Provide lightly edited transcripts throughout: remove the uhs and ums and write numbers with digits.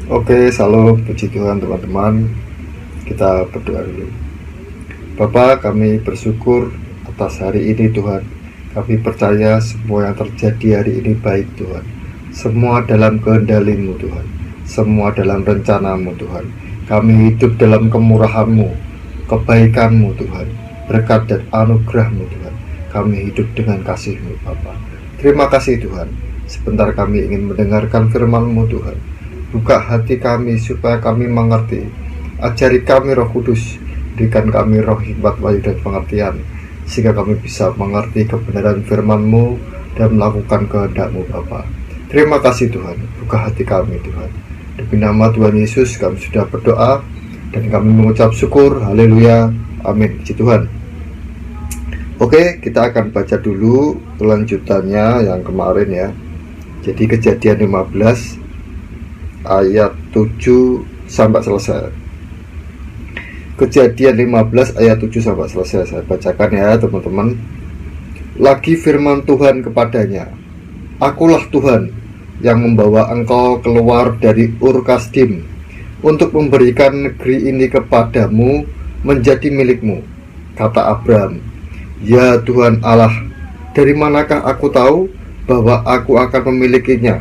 Oke, salam puji Tuhan teman-teman. Kita berdoa dulu. Bapa, kami bersyukur atas hari ini Tuhan. Kami percaya semua yang terjadi hari ini baik Tuhan. Semua dalam kehendak-Mu Tuhan. Semua dalam rencana-Mu Tuhan. Kami hidup dalam kemurahan-Mu, kebaikan-Mu Tuhan. Berkat dan anugerah-Mu Tuhan. Kami hidup dengan kasih-Mu Bapa. Terima kasih Tuhan. Sebentar kami ingin mendengarkan firman-Mu Tuhan. Buka hati kami supaya kami mengerti. Ajari kami Roh Kudus. Berikan kami roh hikmat, wahyu dan pengertian, sehingga kami bisa mengerti kebenaran firman-Mu dan melakukan kehendak-Mu Bapa. Terima kasih Tuhan. Buka hati kami Tuhan. Demi nama Tuhan Yesus kami sudah berdoa dan kami mengucap syukur. Haleluya. Amin. Puji Tuhan. Oke, kita akan baca dulu kelanjutannya yang kemarin ya. Jadi Kejadian 15 ayat 7 sampai selesai. Kejadian 15 ayat 7 sampai selesai. Saya bacakan ya teman-teman. Lagi firman Tuhan kepadanya, Akulah Tuhan yang membawa engkau keluar dari Ur Kasdim untuk memberikan negeri ini kepadamu menjadi milikmu. Kata Abram, Ya Tuhan Allah, dari manakah aku tahu bahwa aku akan memilikinya?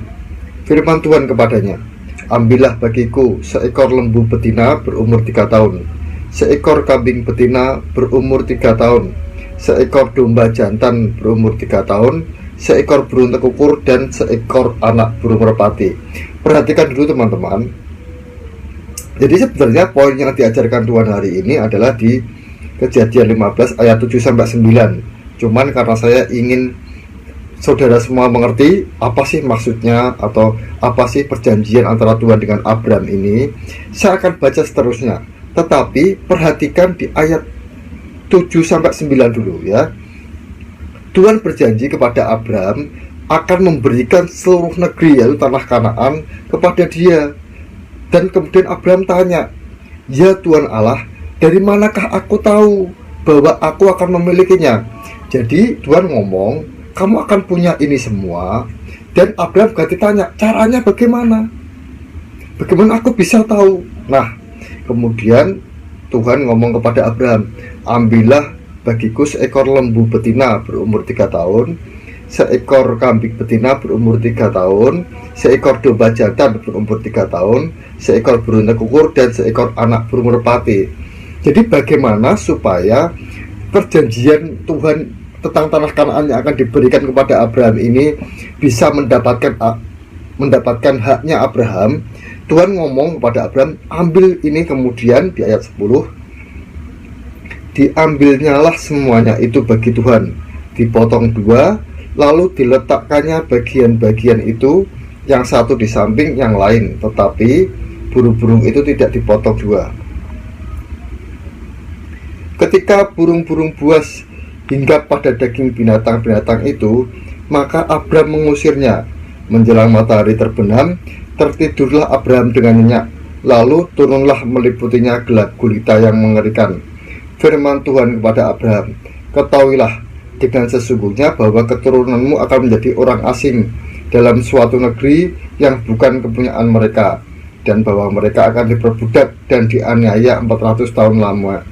Firman Tuhan kepadanya, Ambillah bagiku seekor lembu betina berumur 3 tahun, seekor kambing betina berumur 3 tahun, seekor domba jantan berumur 3 tahun, seekor burung tekukur, dan seekor anak burung merpati. Perhatikan dulu teman-teman. Jadi sebenarnya poin yang diajarkan Tuhan hari ini adalah di Kejadian 15 ayat 7 sampai 9. Cuman karena saya ingin saudara semua mengerti apa sih maksudnya atau apa sih perjanjian antara Tuhan dengan Abram ini, saya akan baca seterusnya. Tetapi perhatikan di ayat 7 sampai 9 dulu ya. Tuhan berjanji kepada Abram akan memberikan seluruh negeri, yaitu tanah Kanaan, kepada dia. Dan kemudian Abram tanya, Ya Tuhan Allah, dari manakah aku tahu bahwa aku akan memilikinya? Jadi Tuhan ngomong, kamu akan punya ini semua. Dan Abram ganti tanya, caranya bagaimana? Bagaimana aku bisa tahu? Nah, kemudian Tuhan ngomong kepada Abram, Ambillah bagiku seekor lembu betina berumur 3 tahun, seekor kambing betina berumur 3 tahun, seekor domba jantan berumur 3 tahun, seekor burung tekukur, dan seekor anak burung merpati. Jadi bagaimana supaya perjanjian Tuhan tentang tanah Kanaan yang akan diberikan kepada Abraham ini bisa mendapatkan haknya Abraham? Tuhan ngomong kepada Abraham, ambil ini. Kemudian di ayat 10, diambilnyalah semuanya itu bagi Tuhan, dipotong 2, lalu diletakkannya bagian-bagian itu, yang satu di samping yang lain, tetapi burung-burung itu tidak dipotong 2. Ketika burung-burung buas hinggap pada daging binatang-binatang itu, maka Abram mengusirnya. Menjelang matahari terbenam, tertidurlah Abram dengan nyenyak, lalu turunlah meliputinya gelap gulita yang mengerikan. Firman Tuhan kepada Abram, Ketahuilah dengan sesungguhnya bahwa keturunanmu akan menjadi orang asing dalam suatu negeri yang bukan kepunyaan mereka, dan bahwa mereka akan diperbudak dan dianiaya 400 tahun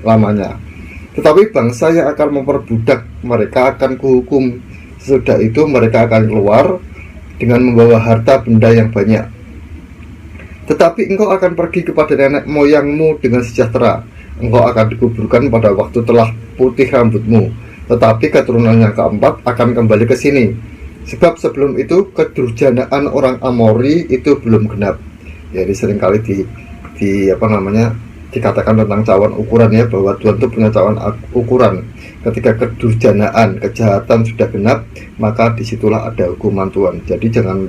lamanya. Tetapi bangsa yang akan memperbudak mereka akan kuhukum. Sesudah itu mereka akan keluar dengan membawa harta benda yang banyak. Tetapi engkau akan pergi kepada nenek moyangmu dengan sejahtera. Engkau akan dikuburkan pada waktu telah putih rambutmu. Tetapi keturunan yang keempat akan kembali ke sini. Sebab sebelum itu kedurjanaan orang Amori itu belum genap. Jadi seringkali dikatakan tentang cawan ukuran ya, bahwa Tuhan itu punya cawan ukuran. Ketika kedurjanaan, kejahatan sudah genap, maka disitulah ada hukuman Tuhan. Jadi jangan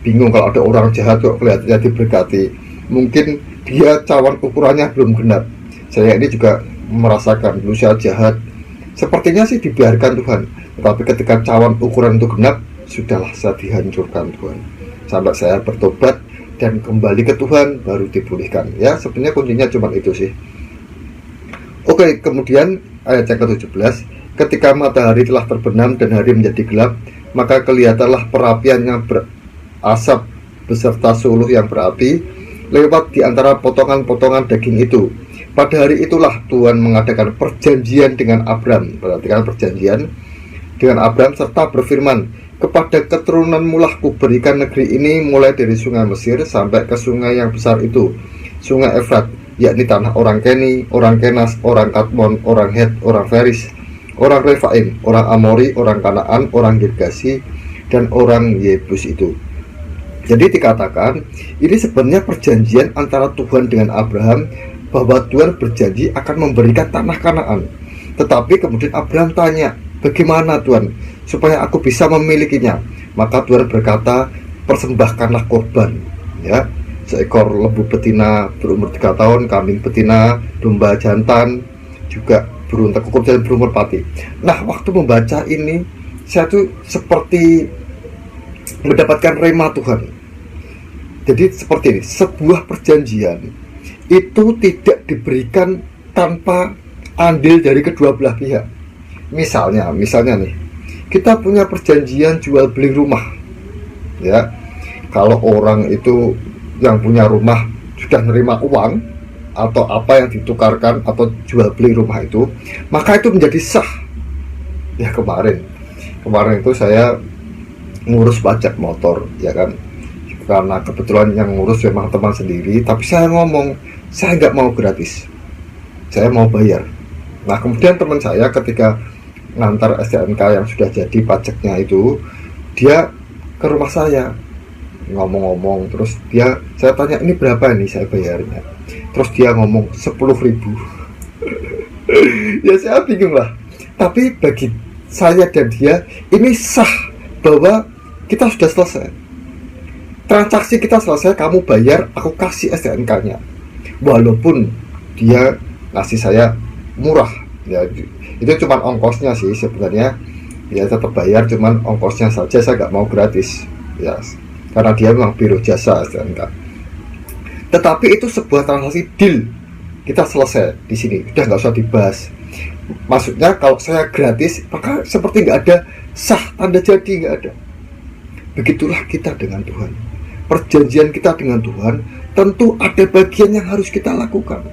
bingung kalau ada orang jahat kok kelihatannya diberkati. Mungkin dia cawan ukurannya belum genap. Saya ini juga merasakan dulu saya jahat, sepertinya sih dibiarkan Tuhan, tetapi ketika cawan ukuran itu genap, sudahlah saya dihancurkan Tuhan. Sampai saya bertobat dan kembali ke Tuhan, baru dipulihkan. Ya, sebenarnya kuncinya cuma itu sih. Oke, kemudian ayat yang ke-17, ketika matahari telah terbenam dan hari menjadi gelap, maka kelihatanlah perapian yang berasap beserta suluh yang berapi lewat di antara potongan-potongan daging itu. Pada hari itulah Tuhan mengadakan perjanjian dengan Abram. Perhatikan perjanjian dengan Abram serta berfirman, kepada keturunanmu lah kuberikan negeri ini, mulai dari sungai Mesir sampai ke sungai yang besar itu, sungai Efrat, yakni tanah orang Keni, orang Kenas, orang Kadmon, orang Het, orang Feris, orang Refaim, orang Amori, orang Kanaan, orang Girgasi, dan orang Yebus itu. Jadi dikatakan ini sebenarnya perjanjian antara Tuhan dengan Abraham, bahwa Tuhan berjanji akan memberikan tanah Kanaan. Tetapi kemudian Abraham tanya, bagaimana Tuhan supaya aku bisa memilikinya? Maka Tuhan berkata, persembahkanlah korban, ya, seekor lembu betina berumur 3 tahun, kambing betina, domba jantan, juga burung tekuk dan burung merpati. Nah, waktu membaca ini saya tuh seperti mendapatkan rema Tuhan. Jadi seperti ini, sebuah perjanjian itu tidak diberikan tanpa andil dari kedua belah pihak. Misalnya nih, kita punya perjanjian jual beli rumah, ya. Kalau orang itu yang punya rumah sudah menerima uang atau apa yang ditukarkan atau jual beli rumah itu, maka itu menjadi sah. Ya, kemarin itu saya ngurus pajak motor, ya kan, karena kebetulan yang ngurus memang teman sendiri, tapi saya ngomong, saya nggak mau gratis, saya mau bayar. Nah, kemudian teman saya ketika ngantar STNK yang sudah jadi pajaknya itu, dia ke rumah saya ngomong-ngomong, terus saya tanya, ini berapa ini saya bayarnya? Terus dia ngomong 10.000. Ya, saya bingung lah. Tapi bagi saya dan dia ini sah, bahwa kita sudah selesai, transaksi kita selesai, kamu bayar, aku kasih STNK-nya. Walaupun dia ngasih saya murah, ya itu cuma ongkosnya sih sebenarnya, ya tetap bayar, cuman ongkosnya saja, saya nggak mau gratis, ya, karena dia memang biro jasa STNK. Tetapi itu sebuah transaksi deal, kita selesai di sini, udah nggak usah dibahas. Maksudnya kalau saya gratis, maka seperti nggak ada sah, tanda jadi nggak ada. Begitulah kita dengan Tuhan. Perjanjian kita dengan Tuhan tentu ada bagian yang harus kita lakukan,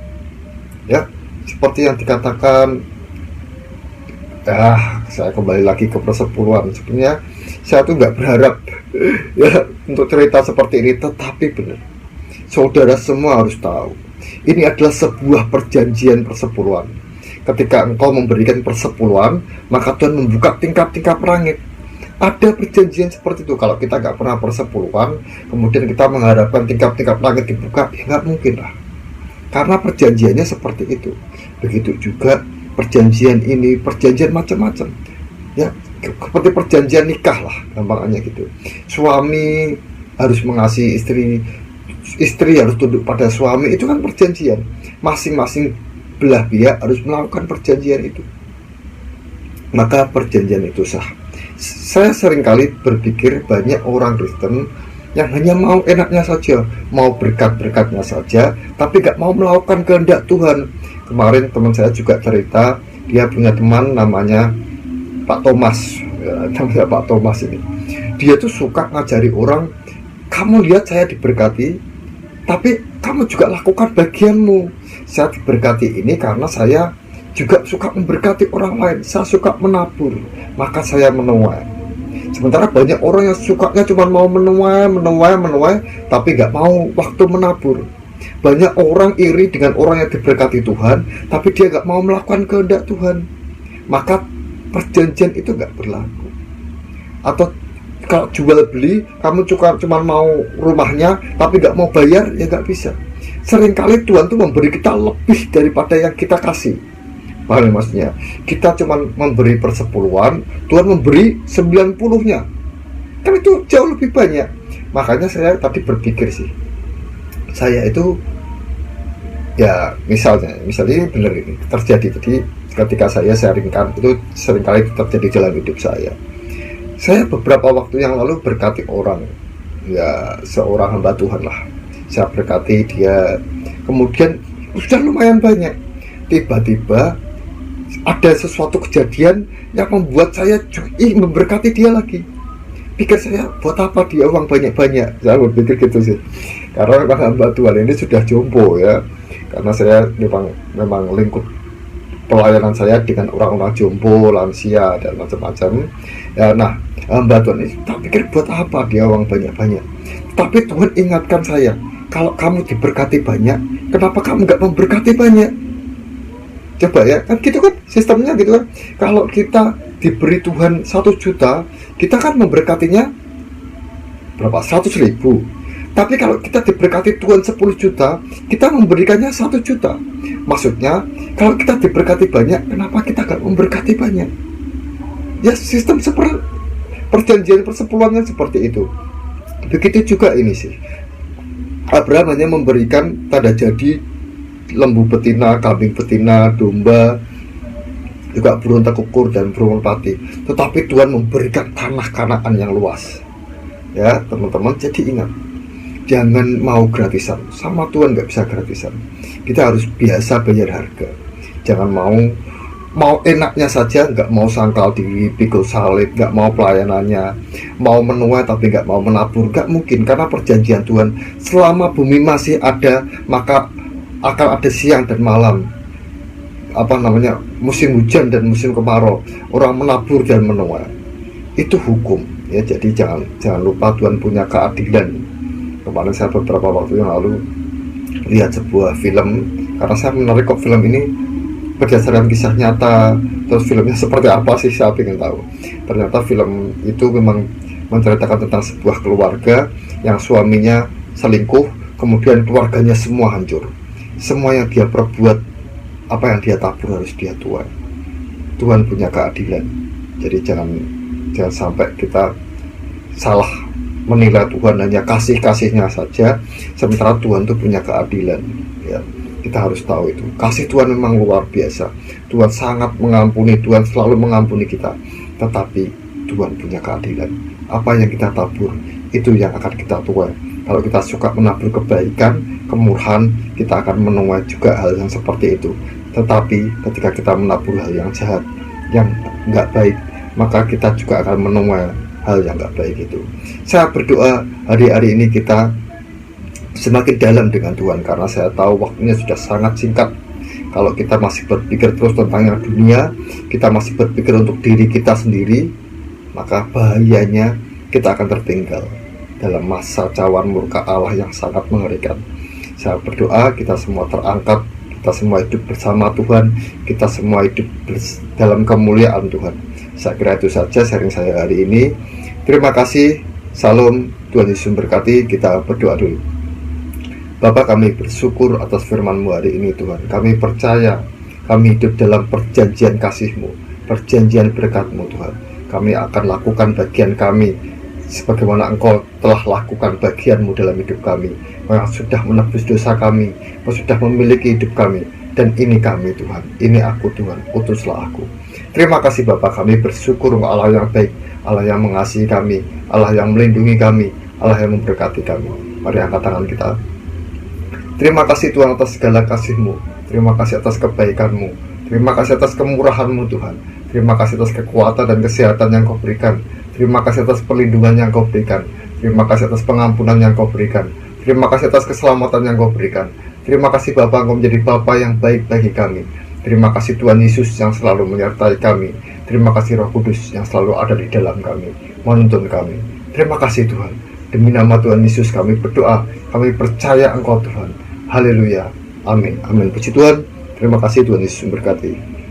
ya, seperti yang dikatakan. Saya kembali lagi ke persepuluhan. Sebenarnya saya tuh nggak berharap ya untuk cerita seperti ini, tetapi benar, saudara semua harus tahu, ini adalah sebuah perjanjian persepuluhan. Ketika engkau memberikan persepuluhan, maka Tuhan membuka tingkap-tingkap langit. Ada perjanjian seperti itu. Kalau kita nggak pernah persepuluhan, kemudian kita mengharapkan tingkap-tingkap langit dibuka, ya nggak mungkin lah, karena perjanjiannya seperti itu. Begitu juga perjanjian ini, perjanjian macam-macam, ya, seperti perjanjian nikah lah, gampangnya gitu. Suami harus mengasihi istri, istri harus tunduk pada suami, itu kan perjanjian. Masing-masing belah pihak harus melakukan perjanjian itu, maka perjanjian itu sah. Saya seringkali berpikir banyak orang Kristen yang hanya mau enaknya saja, mau berkat-berkatnya saja, tapi gak mau melakukan kehendak Tuhan. Kemarin teman saya juga cerita, dia punya teman namanya Pak Thomas, ya, namanya Pak Thomas ini. Dia tuh suka ngajari orang, kamu lihat saya diberkati, tapi kamu juga lakukan bagianmu. Saya diberkati ini karena saya juga suka memberkati orang lain, saya suka menabur, maka saya menuai. Sementara banyak orang yang sukanya cuma mau menuai, tapi gak mau waktu menabur. Banyak orang iri dengan orang yang diberkati Tuhan, tapi dia gak mau melakukan kehendak Tuhan, maka perjanjian itu gak berlaku. Atau kalau jual beli, kamu cuma mau rumahnya, tapi gak mau bayar, ya gak bisa. Seringkali Tuhan tuh memberi kita lebih daripada yang kita kasih. Paham maksudnya? Kita cuma memberi persepuluhan, Tuhan memberi 90-nya. Kan itu jauh lebih banyak. Makanya saya tadi berpikir sih, saya itu, ya misalnya ini benar, ini terjadi. Jadi ketika saya sharingkan, itu seringkali terjadi dalam hidup saya. Saya beberapa waktu yang lalu berkati orang, ya seorang hamba Tuhan lah. Saya berkati dia, kemudian sudah lumayan banyak. Tiba-tiba ada sesuatu kejadian yang membuat saya memberkati dia lagi. pikir saya, buat apa dia uang banyak-banyak? Saya berpikir gitu sih. Karena memang hamba Tuhan ini sudah jompo ya. Karena saya memang lingkup pelayanan saya dengan orang-orang jompo, lansia dan macam-macam. Ya, nah, hamba Tuhan ini tak pikir buat apa dia uang banyak-banyak. Tapi Tuhan ingatkan saya, kalau kamu diberkati banyak, kenapa kamu nggak memberkati banyak? Coba ya, kan gitu kan sistemnya gitu kan. Kalau kita diberi Tuhan 1 juta, kita kan memberkatinya berapa? 100.000. Tapi kalau kita diberkati Tuhan 10 juta, kita memberikannya 1 juta. Maksudnya, kalau kita diberkati banyak, kenapa kita gak memberkati banyak? Ya, sistem perjanjian persepuluhannya seperti itu. Begitu juga ini sih. Abraham hanya memberikan tanda jadi lembu betina, kambing betina, domba, juga burung tekukur dan burung merpati. Tetapi Tuhan memberikan tanah Kanaan yang luas. Ya, teman-teman, jadi ingat, jangan mau gratisan. Sama Tuhan nggak bisa gratisan. Kita harus biasa bayar harga. Jangan mau enaknya saja, nggak mau sangkal diri, pikul salib, nggak mau pelayanannya, mau menuai tapi nggak mau menabur. Nggak mungkin, karena perjanjian Tuhan, selama bumi masih ada, maka akan ada siang dan malam, musim hujan dan musim kemarau, orang menabur dan menuai. Itu hukum ya. Jadi jangan lupa Tuhan punya keadilan. Kemarin saya beberapa waktu yang lalu lihat sebuah film, karena saya menarik kok film ini berdasarkan kisah nyata. Terus filmnya seperti apa sih, saya ingin tahu. Ternyata film itu memang menceritakan tentang sebuah keluarga yang suaminya selingkuh, kemudian keluarganya semua hancur. Semua yang dia perbuat, apa yang dia tabur harus dia tuai. Tuhan punya keadilan. Jadi jangan sampai kita salah menilai Tuhan hanya kasih-kasihnya saja, sementara Tuhan itu punya keadilan ya. Kita harus tahu itu. Kasih Tuhan memang luar biasa. Tuhan sangat mengampuni, Tuhan selalu mengampuni kita. Tetapi Tuhan punya keadilan. Apa yang kita tabur, itu yang akan kita tuai. Kalau kita suka menabur kebaikan, kemurahan, kita akan menuai juga hal yang seperti itu. Tetapi ketika kita menabur hal yang jahat, yang nggak baik, maka kita juga akan menuai hal yang nggak baik itu. Saya berdoa hari-hari ini kita semakin dalam dengan Tuhan, karena saya tahu waktunya sudah sangat singkat. Kalau kita masih berpikir terus tentang yang dunia, kita masih berpikir untuk diri kita sendiri, maka bahayanya kita akan tertinggal dalam masa cawan murka Allah yang sangat mengerikan. Saya berdoa kita semua terangkat, kita semua hidup bersama Tuhan, kita semua hidup dalam kemuliaan Tuhan. Saya kira itu saja sharing saya hari ini. Terima kasih. Salam, Tuhan Yesus memberkati. Kita berdoa dulu. Bapa, kami bersyukur atas firman-Mu hari ini Tuhan. Kami percaya kami hidup dalam perjanjian kasih-Mu, perjanjian berkat-Mu Tuhan. Kami akan lakukan bagian kami sebagaimana Engkau telah lakukan bagian-Mu dalam hidup kami. Engkau sudah menebus dosa kami, Engkau sudah memiliki hidup kami. Dan ini kami Tuhan, ini aku Tuhan, utuslah aku. Terima kasih Bapa, kami bersyukur Allah yang baik, Allah yang mengasihi kami, Allah yang melindungi kami, Allah yang memberkati kami. Mari angkat tangan kita. Terima kasih Tuhan atas segala kasih-Mu, terima kasih atas kebaikan-Mu, terima kasih atas kemurahan-Mu Tuhan. Terima kasih atas kekuatan dan kesehatan yang Kau berikan. Terima kasih atas perlindungan yang Kau berikan. Terima kasih atas pengampunan yang Kau berikan. Terima kasih atas keselamatan yang Kau berikan. Terima kasih Bapa, Engkau menjadi Bapa yang baik bagi kami. Terima kasih Tuhan Yesus yang selalu menyertai kami. Terima kasih Roh Kudus yang selalu ada di dalam kami, menuntun kami. Terima kasih Tuhan. Demi nama Tuhan Yesus kami berdoa. Kami percaya Engkau Tuhan. Haleluya. Amin. Amin. Puji Tuhan. Terima kasih, Tuhan Yesus memberkati.